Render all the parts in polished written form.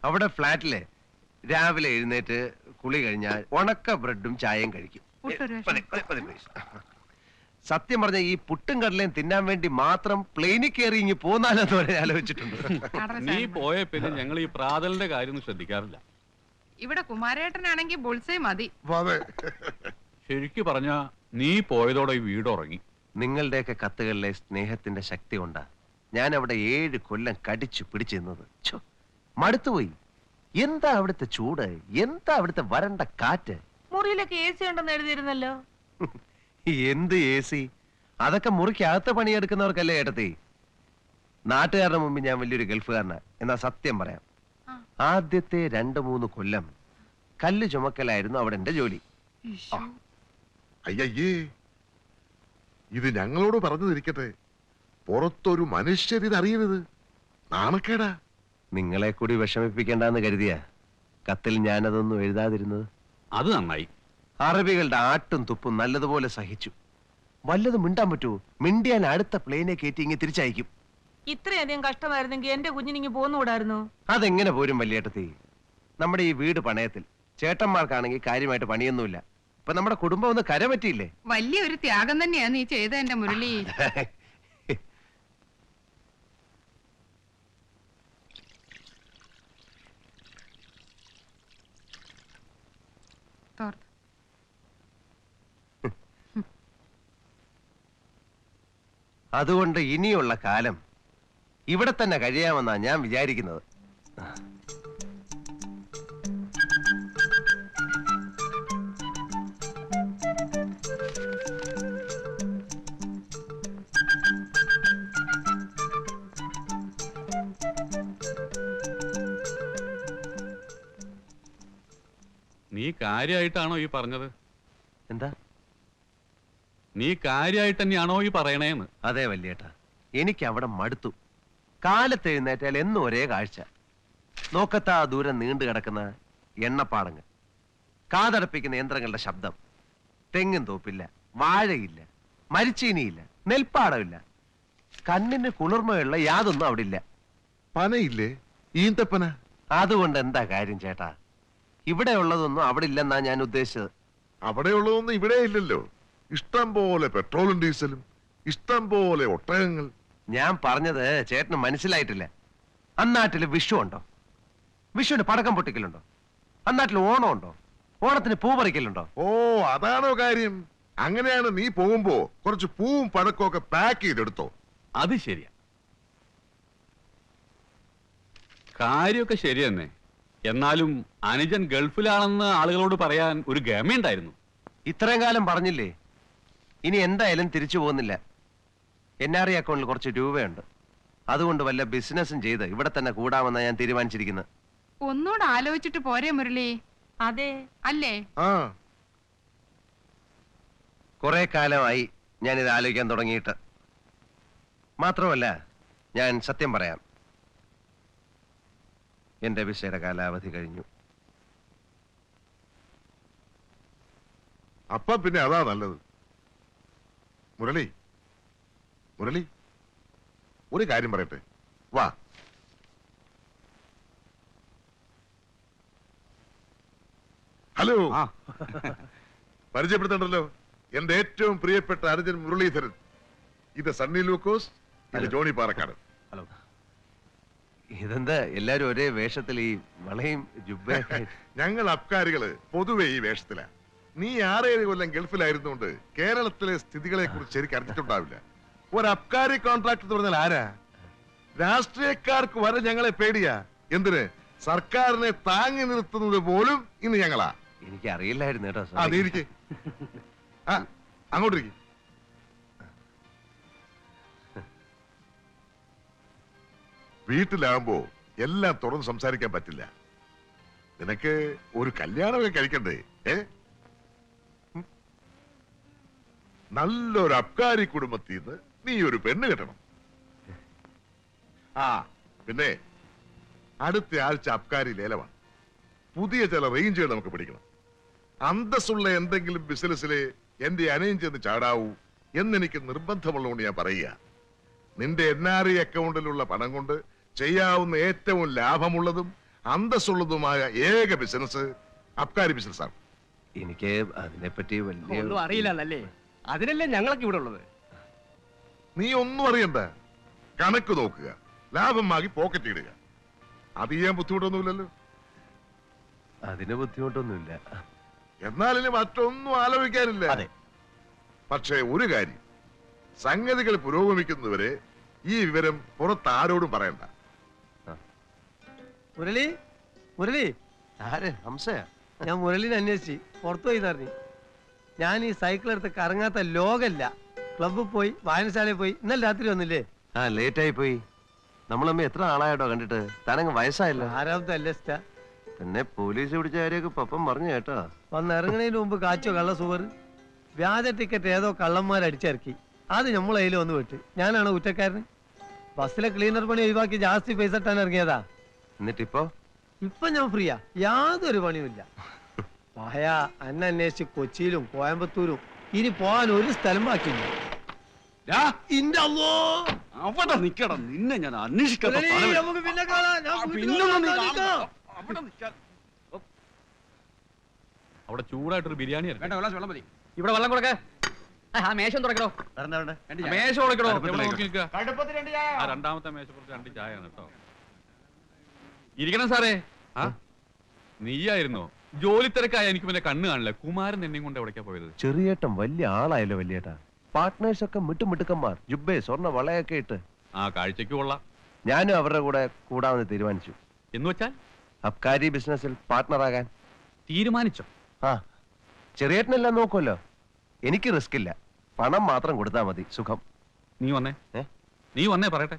അവിടെ ഫ്ലാറ്റിലെ രാവിലെ എഴുന്നേറ്റ് കുളി കഴിഞ്ഞാൽ ഉണക്ക ബ്രെഡും ചായയും കഴിക്കും. സത്യം പറഞ്ഞ ഈ പുട്ടും കടലയും തിന്നാൻ വേണ്ടി മാത്രം പ്ലെയിനിൽ കയറി ഇങ്ങി പോന്നാലെന്ന് വരെ ആലോചിച്ചിട്ടുണ്ട്. നീ പോയ പിന്നെ ഞങ്ങൾ ഈ പ്രാതലിന്റെ കാര്യം ശ്രദ്ധിക്കാറില്ല. ഇവിടെ കുമാരേട്ടനാണെങ്കിൽ ബുൾസേ മതി. ശരിക്കു പറഞ്ഞ നീ പോയതോടെ ഈ വീട് ഉറങ്ങി. നിങ്ങളുടെയൊക്കെ കത്തുകളിലെ സ്നേഹത്തിന്റെ ശക്തി കൊണ്ടാ ഞാൻ അവിടെ 7 കൊല്ലം കടിച്ചു പിടിച്ചിരുന്നത്. മടുത്തുപോയി. എന്താ അവിടുത്തെ ചൂട്, എന്താ അവിടുത്തെ വരണ്ട കാറ്റ്. മുറിയിലൊക്കെ AC ഉണ്ടെന്ന് എഴുതിയിരുന്നല്ലോ. എന്ത് AC? അതൊക്കെ മുറിക്കകത്ത് പണിയെടുക്കുന്നവർക്കല്ലേ ഏട്ടത്തി. നാട്ടുകാരുടെ മുമ്പ് ഞാൻ വലിയൊരു ഗൾഫുകാരനാ. എന്നാ സത്യം പറയാം, ആദ്യത്തെ 2-3 കൊല്ലം കല്ല് ചുമക്കലായിരുന്നു അവിടെ എന്റെ ജോലി. അയ്യേ, ഇത് ഞങ്ങളോട് പറഞ്ഞതിരിക്കട്ടെ, പുറത്തൊരു മനുഷ്യരിതറിയരുത്. നാണക്കേടാ. നിങ്ങളെ കൂടി വിഷമിപ്പിക്കേണ്ടെന്ന് കരുതിയ കത്തിൽ ഞാനതൊന്നും എഴുതാതിരുന്നത്. അത് നന്നായി. അറബികളുടെ ആട്ടും തുപ്പും നല്ലതുപോലെ സഹിച്ചു. വല്ലതും മിണ്ടാൻ പറ്റുമോ? മിണ്ടിയാൻ അടുത്ത പ്ലെയിനെ കയറ്റി ഇങ്ങ് തിരിച്ചയക്കും. ഇത്രയധികം കഷ്ടമായിരുന്നെങ്കിൽ എന്റെ കുഞ്ഞിനിങ്ങ് പോന്നുകൂടായിരുന്നു. അതെങ്ങനെ പോരും വല്യേട്ടത്തി? നമ്മുടെ ഈ വീട് പണയത്തിൽ. ചേട്ടന്മാർക്കാണെങ്കിൽ കാര്യമായിട്ട് പണിയൊന്നുമില്ല. ഇപ്പൊ നമ്മുടെ കുടുംബം ഒന്ന് കരപറ്റിയില്ലേ? വലിയൊരു ത്യാഗം തന്നെയാ നീ ചെയ്ത എന്റെ മുരളി. അതുകൊണ്ട് ഇനിയുള്ള കാലം ഇവിടെ തന്നെ കഴിയാമെന്നാ ഞാൻ വിചാരിക്കുന്നത്. നീ കാര്യമായിട്ടാണോ ഈ പറഞ്ഞത്? എന്താ? നീ കാര്യമായിട്ട് തന്നെയാണോ ഈ പറയണേന്ന്? അതെ വല്യേട്ടാ, എനിക്ക് അവിടെ മടുത്തു. കാലത്ത് എഴുന്നേറ്റാൽ എന്നും ഒരേ കാഴ്ച. നോക്കത്താ ദൂരം നീണ്ടു കിടക്കുന്ന എണ്ണപ്പാടങ്ങൾ, കാതടപ്പിക്കുന്ന യന്ത്രങ്ങളുടെ ശബ്ദം. തെങ്ങും തോപ്പില്ല, വാഴയില്ല, മരിച്ചീനിയില്ല, നെൽപ്പാടമില്ല. കണ്ണിന് കുളിർമയുള്ള യാതൊന്നും അവിടെ ഇല്ല. പനയില്ലേ? ഈന്തപ്പന. അതുകൊണ്ട് എന്താ കാര്യം ചേട്ടാ? ഇവിടെ ഉള്ളതൊന്നും അവിടെ ഇല്ലെന്നാ ഞാൻ ഉദ്ദേശിച്ചത്. അവിടെ ഉള്ളതൊന്നും ഇവിടെ ഇല്ലല്ലോ. ഇഷ്ടം പോലെ പെട്രോളും ഡീസലും, ഇഷ്ടം പോലെ ഒട്ടകങ്ങൾ. ഞാൻ പറഞ്ഞത് ചേട്ടന് മനസ്സിലായിട്ടില്ല. അന്നാട്ടില് വിഷു ഉണ്ടോ? വിഷുവിന് പടക്കം പൊട്ടിക്കലുണ്ടോ? അന്നാട്ടിൽ ഓണം ഉണ്ടോ? ഓണത്തിന് പൂ പറിക്കലുണ്ടോ? ഓ, അതാണോ കാര്യം? അങ്ങനെയാണ് നീ പോകുമ്പോ കുറച്ച് പൂവും പടക്കവും ഒക്കെ പാക്ക് ചെയ്തെടുത്തോ. അത് ശരിയാ, കാര്യമൊക്കെ ശരി തന്നെ. എന്നാലും അനുജൻ ഗൾഫിലാണെന്ന് ആളുകളോട് പറയാൻ ഒരു ഗമയുണ്ടായിരുന്നു. ഇത്രയും കാലം പറഞ്ഞില്ലേ? ഇനി എന്തായാലും തിരിച്ചു പോകുന്നില്ല. NRI അക്കൗണ്ടിൽ കുറച്ച് രൂപയുണ്ട്. അതുകൊണ്ട് വല്ല ബിസിനസ്സും ചെയ്ത് ഇവിടെ തന്നെ കൂടാമെന്നാ ഞാൻ തീരുമാനിച്ചിരിക്കുന്നത്. ഒന്നുകൂടെ ആലോചിച്ചിട്ട് പോരെ മുരളി? അതെ അല്ലേ? കുറെ കാലമായി ഞാനിത് ആലോചിക്കാൻ തുടങ്ങിയിട്ട്. മാത്രമല്ല, ഞാൻ സത്യം പറയാം, എന്റെ വിസയുടെ കാലാവധി കഴിഞ്ഞു. അപ്പ പിന്നെ അതാ നല്ലത്. മുരളി, മുരളി, ഒരു കാര്യം പറയട്ടെ, വാ. ഹലോ, പരിചയപ്പെടുത്തണ്ടല്ലോ. എന്റെ ഏറ്റവും പ്രിയപ്പെട്ട അനുജൻ മുരളീധരൻ. ഇത് സണ്ണി ലൂക്കോസ്, ഇത് ജോണി പാറക്കാട്. ഹലോ. ഇതെന്താ എല്ലാരും ഒരേ വേഷത്തിൽ, ഈ വളയും ജുബ്ബയൊക്കെ? ഞങ്ങൾ അബ്കാരികള് പൊതുവെ ഈ വേഷത്തിലാ. നീ 6-7 കൊല്ലം ഗൾഫിലായിരുന്നുകൊണ്ട് കേരളത്തിലെ സ്ഥിതികളെ കുറിച്ച് ശരിക്കും അറിഞ്ഞിട്ടുണ്ടാവില്ല. ഒരു അബ്കാരി കോൺട്രാക്ട് എന്ന് പറഞ്ഞാൽ ആരാ? രാഷ്ട്രീയക്കാർക്ക് വരെ ഞങ്ങളെ പേടിയാ. എന്തിന്? സർക്കാരിനെ താങ്ങി നിർത്തുന്നത് പോലും ഇന്ന് ഞങ്ങളാ. എനിക്ക് അറിയില്ലായിരുന്നു കേട്ടോ. അതിരിക്കെ അങ്ങോട്ടിരിക്കും. വീട്ടിലാകുമ്പോ എല്ലാം തുറന്ന് സംസാരിക്കാൻ പറ്റില്ല. നിനക്ക് ഒരു കല്യാണമൊക്കെ കഴിക്കണ്ടേ? നല്ലൊരു അബ്കാരി കുടുംബത്തിൽ നിന്ന് നീ ഒരു പെണ്ണ് കെട്ടണം. പിന്നെ അടുത്ത ആഴ്ച അബ്കാരി ലേലമാണ്. പുതിയ ചില റേഞ്ചുകൾ നമുക്ക് പിടിക്കണം. അന്തസ്സുള്ള എന്തെങ്കിലും ബിസിനസ്സിലെ എന്റെ അനയം ചെന്ന് ചാടാവൂ എന്നെനിക്ക് നിർബന്ധമുള്ളതുകൊണ്ട് ഞാൻ പറയുക. നിന്റെ NRI അക്കൗണ്ടിലുള്ള പണം കൊണ്ട് ചെയ്യാവുന്ന ഏറ്റവും ലാഭമുള്ളതും അന്തസ്സുള്ളതുമായ ഏക ബിസിനസ് അബ്കാരി ബിസിനസ്സാണ്. എനിക്ക് അതിനെപ്പറ്റി വലിയ ഒന്നും അറിയില്ലല്ലേ, അതിനല്ലേ ഞങ്ങളൊക്കെ ഇവിടെ ഉള്ളത്. നീ ഒന്നും അറിയണ്ട, കണക്ക് നോക്കുക, ലാഭം വാങ്ങി പോക്കറ്റ് ഇടുക. അത് ചെയ്യാൻ ബുദ്ധിമുട്ടൊന്നുമില്ലല്ലോ. അതിന് ബുദ്ധിമുട്ടൊന്നുമില്ല. എന്നാലിനി മറ്റൊന്നും ആലോചിക്കാനില്ല. അതെ. പക്ഷേ ഒരു കാര്യം, സംഗതികൾ പുരോഗമിക്കുന്നവരെ ഈ വിവരം പുറത്ത് ആരോടും പറയണ്ട. മുരളി, മുരളി, ആര്? ഹംസയാ? ഞാൻ മുരളിനെ അന്വേഷിച്ച് പുറത്തു പോയി തറഞ്ഞു. ഞാൻ ഈ സൈക്കിൾ എടുത്ത് കറങ്ങാത്ത ലോകല്ല. ക്ലബ്ബിൽ പോയി, വായനശാലയിൽ പോയി. ഇന്നലെ രാത്രി വന്നില്ലേ? ആ, ലേറ്റ് ആയി പോയി. നമ്മളമ്മ എത്ര ആളായിട്ടോ കണ്ടിട്ട്. താനങ്ങ് വയസ്സായല്ലോ. ആരാമത്തെ അല്ലസ്റ്റ പിന്നെ പോലീസ് പിടിച്ച കാര്യമൊക്കെ പപ്പം പറഞ്ഞു കേട്ടോ. വന്ന് ഇറങ്ങണതിന് മുമ്പ് കാച്ചോ കള്ള സുവർ. വ്യാജ ടിക്കറ്റ് ഏതോ കള്ളന്മാർ അടിച്ചിറക്കി. അത് നമ്മളെ കയ്യിൽ വന്ന് വിട്ട്. ഞാനാണ് കുറ്റക്കാരൻ. ബസ്സിലെ ക്ലീനർ പണി ഒഴിവാക്കി ജാസ്തി പൈസ ഇട്ടാൻ ഇറങ്ങിയതാ. എന്നിട്ടിപ്പോ? ഇപ്പൊ ഞാൻ ഫ്രീയാ, യാതൊരു പണിയുമില്ല. പായ അന്നെ അന്വേഷിച്ച് കൊച്ചിയിലും കോയമ്പത്തൂരും ഇനി പോകാൻ ഒരു സ്ഥലം ബാക്കിയില്ല. ഇന്റെ അള്ളോ, അവിടെ നിക്കണം, നിന്നെ ഞാൻ അന്വേഷിക്കാത്ത മുരളി, സ്ഥലമില്ല. നമുക്ക് പിന്നെ കാണാം. ഞാൻ വീട്ടിൽ പിന്നൊന്നും നീ വന്നിട്ട് കാണണ്ട. നിൽക്കാം. അവിടെ നിൽക്കാൻ. അവിടെ ചൂടായിട്ടൊരു ബിരിയാണി ആയിരുന്നു. ഇവിടെ വെള്ളം കൊടുക്ക. ആ മേശ തുറക്കണോ? മേശ കൊടുക്കണോ? എവിടെ നോക്കി നിൽക്കുക? ആ രണ്ടാമത്തെ മേശപ്പുറത്ത് 2 ചായയാണ് കേട്ടോ. ഇരിക്കണം സാറേ. ആ നീയായിരുന്നോ? ജോലി തിരക്കായ എനിക്ക് പിന്നെ കണ്ണ് കാണില്ല. കുമാരൻ എന്നെയും കൊണ്ട് എവിടേക്കാ പോയത്? ചെറിയേട്ടൻ വലിയ ആളായല്ലോ വലിയേട്ടാ. പാർട്ട്നേഴ്സ് ഒക്കെ മിട്ടുമിട്ടുക്കന്മാർ, ജുബേ സ്വർണ്ണ വളയൊക്കെ ഇട്ട്. ആ കാഴ്ചക്ക് കൊള്ളാം. ഞാനും അവരുടെ കൂടെ കൂടാമെന്ന് തീരുമാനിച്ചു. എന്ന് വെച്ചാൽ അബ്കാരി ബിസിനസ്സിൽ പാർട്ട്ണറാകാൻ തീരുമാനിച്ചോ? ആ, ചെറിയേട്ടനെല്ലാം നോക്കുമല്ലോ. എനിക്ക് റിസ്ക് ഇല്ല, പണം മാത്രം കൊടുത്താൽ മതി. സുഖം. നീ വന്നേ. ഏ? നീ വന്നേ പറയട്ടെ.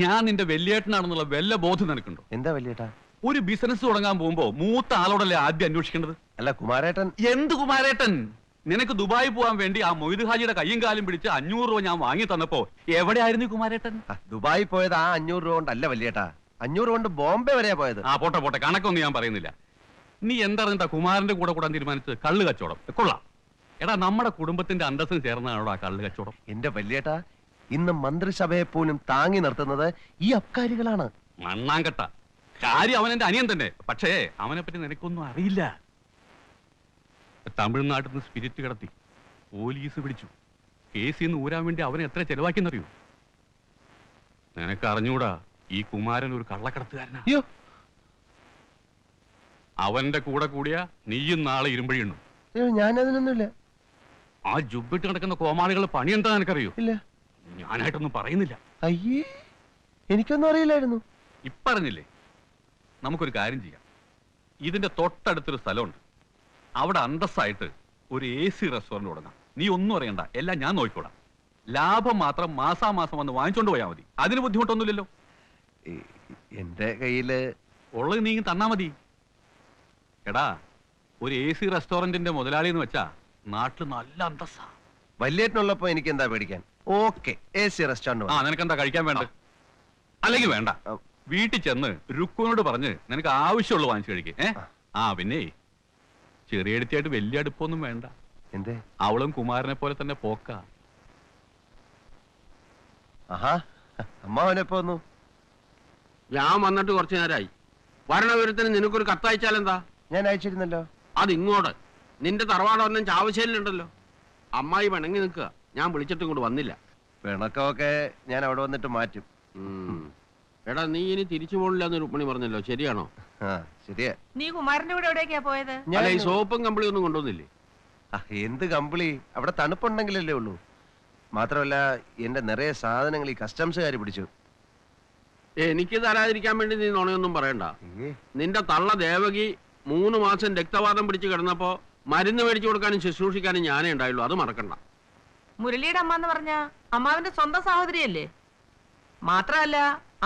ഞാൻ നിന്റെ വലിയേട്ടനാണെന്നുള്ള വല്ല ബോധം നിനക്കുണ്ടോ? എന്താ വലിയേട്ടാ? ഒരു ബിസിനസ് തുടങ്ങാൻ പോകുമ്പോ മൂത്ത ആളോടല്ലേ ആദ്യം അന്വേഷിക്കേണ്ടത്? അല്ല കുമാരേട്ടൻ. എന്ത് കുമാരേട്ടൻ? നിനക്ക് ദുബായി പോകാൻ വേണ്ടി ആ മൊയ്ത് ഹാജിയുടെ കയ്യും കാലും പിടിച്ച് 500 രൂപ ഞാൻ വാങ്ങി തന്നപ്പോ എവിടെയായിരുന്നു ഈ കുമാരേട്ടൻ? ദുബായി പോയത് ആ 500 രൂപ കൊണ്ടല്ല വലിയേട്ടാ. 500 കൊണ്ട് ബോംബെ വരെയാ പോയത്. ആ പോട്ടെ പോട്ടെ, കണക്കൊന്നും ഞാൻ പറയുന്നില്ല. നീ എന്താ കുമാരന്റെ കൂടെ കൂടാൻ തീരുമാനിച്ചത്? കള്ള് കച്ചവടം. കൊള്ളാം. എടാ, നമ്മുടെ കുടുംബത്തിന്റെ അന്തസ്സിന് ചേർന്നതാണോ ആ കള്ള് കച്ചവടം? എന്റെ വലിയേട്ടാ, ഇന്ന് മന്ത്രിസഭയെ പോലും താങ്ങി നിർത്തുന്നത് ഈ അബ്കാരികളാണ്. മണ്ണാങ്കട്ട കാര്യം. അവൻ എന്റെ അനിയൻ തന്നെ. പക്ഷേ അവനെ പറ്റി നിനക്കൊന്നും അറിയില്ല. തമിഴ്നാട്ടിൽ നിന്ന് സ്പിരിറ്റ് കിടത്തി പോലീസ് പിടിച്ചു. കേസിൽ നിന്ന് ഊരാൻ വേണ്ടി അവനെ എത്ര ചെലവാക്കിയെന്നറിയൂ? നിനക്ക് അറിഞ്ഞൂടാ, ഈ കുമാരൻ ഒരു കള്ളക്കടത്തുകാരനാ. അയ്യോ, അവന്റെ കൂടെ കൂടിയ നീയും നാളെ ഇരുമ്പഴിയുന്നു. ഞാനതിനൊന്നുമില്ല. ആ ജുബിട്ട് കിടക്കുന്ന കോമാളികളുടെ പണി എന്താ നിനക്കറിയോ? ഇല്ല. ഞാനായിട്ടൊന്നും പറയുന്നില്ല. അയ്യേ, എനിക്കൊന്നും അറിയില്ലായിരുന്നു. ഇപ്പറഞ്ഞില്ലേ? നമുക്കൊരു കാര്യം ചെയ്യാം. ഇതിന്റെ തൊട്ടടുത്തൊരു സ്ഥലമുണ്ട്. അവിടെ അന്തസ്സായിട്ട് ഒരു AC റെസ്റ്റോറന്റ് തുടങ്ങാം. നീ ഒന്നും അറിയണ്ട, എല്ലാം ഞാൻ നോക്കിക്കോളാം. ലാഭം മാത്രം മാസാമാസം വന്ന് വാങ്ങിച്ചോണ്ട് പോയാൽ മതി. അതിന് ബുദ്ധിമുട്ടൊന്നുമില്ലല്ലോ. എന്റെ കയ്യില് ഉള്ളത് നീ തന്നാ മതി. എടാ, ഒരു AC റെസ്റ്റോറന്റിന്റെ മുതലാളി എന്ന് വെച്ചാ നാട്ടിൽ നല്ല അന്തസ്സാ. വലിയേട്ടനുള്ളപ്പോ എനിക്ക് എന്താ പേടിക്കാൻ? Okay, AC restaurant. ആ, നിനക്കെന്താ കഴിക്കാൻ വേണ്ട? അല്ലെങ്കിൽ വേണ്ട, വീട്ടിൽ ചെന്ന് രുക്കുവിനോട് പറഞ്ഞ് നിനക്ക് ആവശ്യമുള്ള വാങ്ങിച്ചു കഴിക്കേ. ആ പിന്നെ ചെറിയ അടുത്തായിട്ട് വലിയ അടുപ്പൊന്നും വേണ്ട. എന്തേ? അവളും കുമാരനെ പോലെ തന്നെ പോക്ക. ആഹാ, അമ്മാവനെപ്പോ വന്നു? ഞാൻ വന്നിട്ട് കുറച്ചു നേരമായി. വരണവിവരത്തിന് നിനക്കൊരു കത്തയച്ചാലെന്താ? ഞാൻ അയച്ചിരുന്നല്ലോ. അതിങ്ങോട്ട് നിന്റെ തറവാടൊന്നും ചാവശ്ശേരിലുണ്ടല്ലോ. അമ്മായി പിണങ്ങി നിൽക്കുക. ഞാൻ വിളിച്ചിട്ട് ഇങ്ങോട്ട് വന്നില്ല. പിണക്കമൊക്കെ ഞാൻ അവിടെ വന്നിട്ട് മാറ്റും. എടാ, നീ ഇനി തിരിച്ചു പോണില്ല എന്ന് രുക്മിണി പറഞ്ഞല്ലോ, ശരിയാണോ? ആ, ശരിയാ. നീ കുമാരന്റെ കൂടെ എവിടേക്കാ പോയത്? അല്ല, ഈ സോപ്പും കമ്പിളി ഒന്നും കൊണ്ടുവന്നില്ലേ? എന്ത് കമ്പിളി? അവിടെ തണുപ്പുണ്ടെങ്കിലല്ലേ ഉള്ളൂ. മാത്രമല്ല എന്റെ നിറയെ സാധനങ്ങൾ ഈ കസ്റ്റംസുകാർ പിടിച്ചു. എനിക്ക് തരാതിരിക്കാൻ വേണ്ടി നീ നുണയൊന്നും പറയണ്ട. നിന്റെ തള്ള ദേവകി 3 മാസം രക്തവാദം പിടിച്ച് കിടന്നപ്പോ മരുന്ന് മേടിച്ചു കൊടുക്കാനും ശുശ്രൂഷിക്കാനും ഞാനേ ഉണ്ടായുള്ളൂ. അത് മറക്കണ്ട. മുരളിയുടെ അമ്മ എന്ന് പറഞ്ഞ അമ്മാവിന്റെ സ്വന്തം സഹോദരിയല്ലേ? മാത്രമല്ല,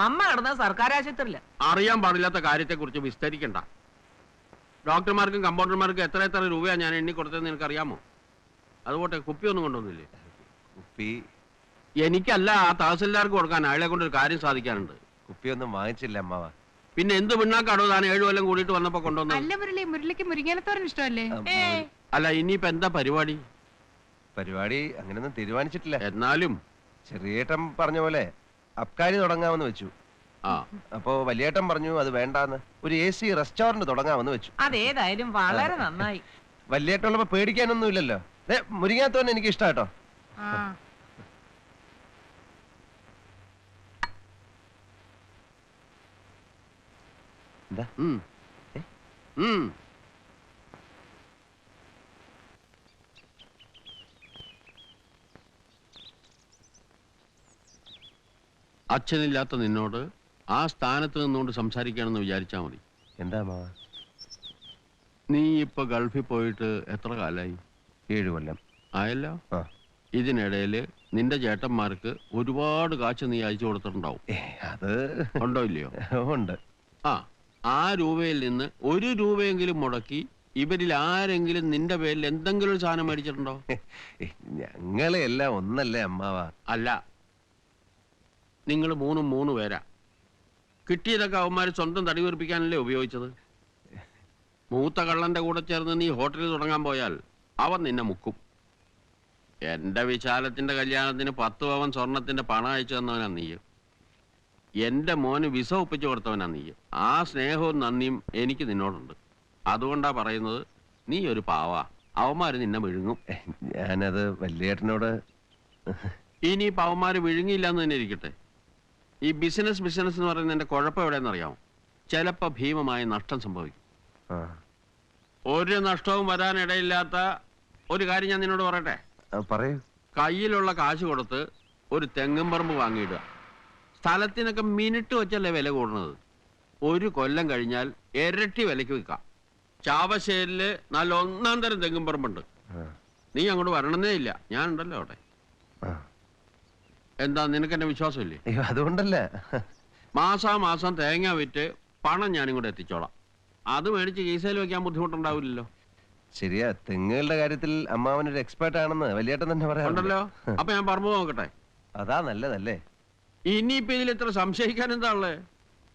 അമ്മ കിടന്ന സർക്കാർ ആശുപത്രിയില്ല. അറിയാൻ പാടില്ലാത്ത കാര്യത്തെ കുറിച്ച് വിസ്തരിക്കണ്ട. ഡോക്ടർമാർക്കും കമ്പൗണ്ടർമാർക്കും എത്ര രൂപയാണ് ഞാൻ എണ്ണി കൊടുത്തതെന്ന് നിനക്കറിയാമോ? അതുപോട്ടെ, കുപ്പിയൊന്നും കൊണ്ടുവന്നില്ലേ? കുപ്പി എനിക്കല്ല, ആ തഹസിൽദാർക്ക് കൊടുക്കാൻ. അയാളെ കൊണ്ട് ഒരു കാര്യം സാധിക്കാനുണ്ട്. കുപ്പിയൊന്നും വാങ്ങിച്ചില്ല അമ്മാവ. പിന്നെ എന്ത് പിണ്ണാക്കാടോ താൻ 7 കൊല്ലം കൂടിയിട്ട് വന്നപ്പോ കൊണ്ടുവന്നത്? അല്ല മുരളി, മുരളിക്ക് മുരിങ്ങാലത്തോരൻ ഇഷ്ടമല്ലേ? അല്ല, ഇനിയിപ്പോ എന്താ പരിപാടി? പരിപാടി അങ്ങനെയൊന്നും തീരുമാനിച്ചിട്ടില്ല. എന്നാലും ചെറിയേട്ടൻ പറഞ്ഞ പോലെ അബ്കാരി തുടങ്ങാമെന്ന് വെച്ചു. ആ അപ്പോ വലിയേട്ടൻ പറഞ്ഞു അത് വേണ്ടാന്ന്. ഒരു AC റെസ്റ്റോറന്റ് തുടങ്ങാമെന്ന് വെച്ചു. അതേതായാലും വളരെ നന്നായി. വലിയേട്ടുള്ളപ്പോ പേടിക്കാനൊന്നും ഇല്ലല്ലോ. മുരിങ്ങാത്തോന്നെ എനിക്ക് ഇഷ്ടാട്ടോ. ആ എന്താ? ഉം. ഉം. അച്ഛനില്ലാത്ത നിന്നോട് ആ സ്ഥാനത്ത് നിന്നുകൊണ്ട് സംസാരിക്കുകയാണെന്ന് വിചാരിച്ചാ മതി. എന്താ അമ്മാവ? നീ ഇപ്പൊ ഗൾഫിൽ പോയിട്ട് എത്ര കാലായി? 7 കൊല്ലം ആയല്ലോ. ആ. ഇതിനിടയില് നിന്റെ ചേട്ടന്മാർക്ക് ഒരുപാട് കാശ് നീ അയച്ചു കൊടുത്തിട്ടുണ്ടാവും. അത് ഉണ്ടോ ഇല്ലയോ? ഉണ്ട്. ആ രൂപയിൽ നിന്ന് 1 രൂപയെങ്കിലും മുടക്കി ഇവരിൽ ആരെങ്കിലും നിന്റെ പേരിൽ എന്തെങ്കിലും ഒരു സാധനം മേടിച്ചിട്ടുണ്ടോ? ഞങ്ങളെ എല്ലാം ഒന്നല്ലേ അമ്മാവ? അല്ല, നിങ്ങൾ 3 പേരാ. കിട്ടിയതൊക്കെ അവന്മാര് സ്വന്തം തടി വീർപ്പിക്കാനല്ലേ ഉപയോഗിച്ചത്. മൂത്ത കള്ളന്റെ കൂടെ ചേർന്ന് നീ ഹോട്ടലിൽ തുടങ്ങാൻ പോയാൽ അവൻ നിന്നെ മുക്കും. എന്റെ വിശാലത്തിന്റെ കല്യാണത്തിന് 10 പവൻ സ്വർണത്തിന്റെ പണം അയച്ചു തന്നവനാ നീ. എന്റെ മോന് വിസ ഒപ്പിച്ചു കൊടുത്തവനാ നീ. ആ സ്നേഹവും നന്ദിയും എനിക്ക് നിന്നോടുണ്ട്. അതുകൊണ്ടാ പറയുന്നത്, നീ ഒരു പാവാ. അവന്മാര് നിന്നെ വിഴുങ്ങും. ഞാനത് വലിയേട്ടനോട്. ഇനി അവന്മാര് വിഴുങ്ങിയില്ല എന്ന് തന്നെ ഇരിക്കട്ടെ. ഈ ബിസിനസ് എന്ന് പറയുന്നതിന്റെ കുഴപ്പം എവിടെയെന്ന് അറിയാമോ? ചിലപ്പോ ഭീമമായ നഷ്ടം സംഭവിക്കും. ഒരു നഷ്ടവും വരാനിടയില്ലാത്ത ഒരു കാര്യം ഞാൻ നിന്നോട് പറയട്ടെ. പറയൂ. കയ്യിലുള്ള കാശ് കൊടുത്ത് ഒരു തെങ്ങും പറമ്പ് വാങ്ങിയിടുക. സ്ഥലത്തിനൊക്കെ മിനിറ്റ് വെച്ചല്ലേ വില കൂടുന്നത്. 1 കൊല്ലം കഴിഞ്ഞാൽ ഇരട്ടി വിലയ്ക്ക് വിൽക്കാം. ചാവശ്ശേരില് നല്ല 1-ാം തരം തെങ്ങും പറമ്പുണ്ട്. നീ അങ്ങോട്ട് വരണമെന്നേ ഇല്ല, ഞാനുണ്ടല്ലോ അവിടെ. എന്താ, നിനക്ക് എന്നെ വിശ്വാസമില്ലേ? അതുകൊണ്ടല്ല. മാസാമാസം തേങ്ങ വിറ്റ് പണം ഞാനിങ്ങോട്ട് എത്തിച്ചോളാം. അത് മേടിച്ച് കീസയിൽ വെക്കാൻ ബുദ്ധിമുട്ടുണ്ടാവില്ലല്ലോ. ശരിയാ, തെങ്ങുകളുടെ കാര്യത്തിൽ അമ്മാവനൊരു എക്സ്പേർട്ട് ആണെന്ന് വലിയേട്ടൻ തന്നെ ഉണ്ടല്ലോ. പറയാറുണ്ടല്ലോ. അപ്പൊ ഞാൻ പറമ്പ് നോക്കട്ടെ. അതാ നല്ലതല്ലേ? ഇനിയിപ്പോ ഇതിൽ ഇത്ര സംശയിക്കാൻ എന്താ ഉള്ളേ?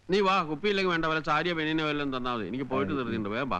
നീ വാ, കുപ്പിയില്ലെങ്കിൽ വേണ്ട, വല്ല സാരിയോ പെണ്ണിനോ വല്ലതും തന്നാ മതി. എനിക്ക് പോയിട്ട് തീർത്തിട്ടുണ്ട്, വേഗം വാ.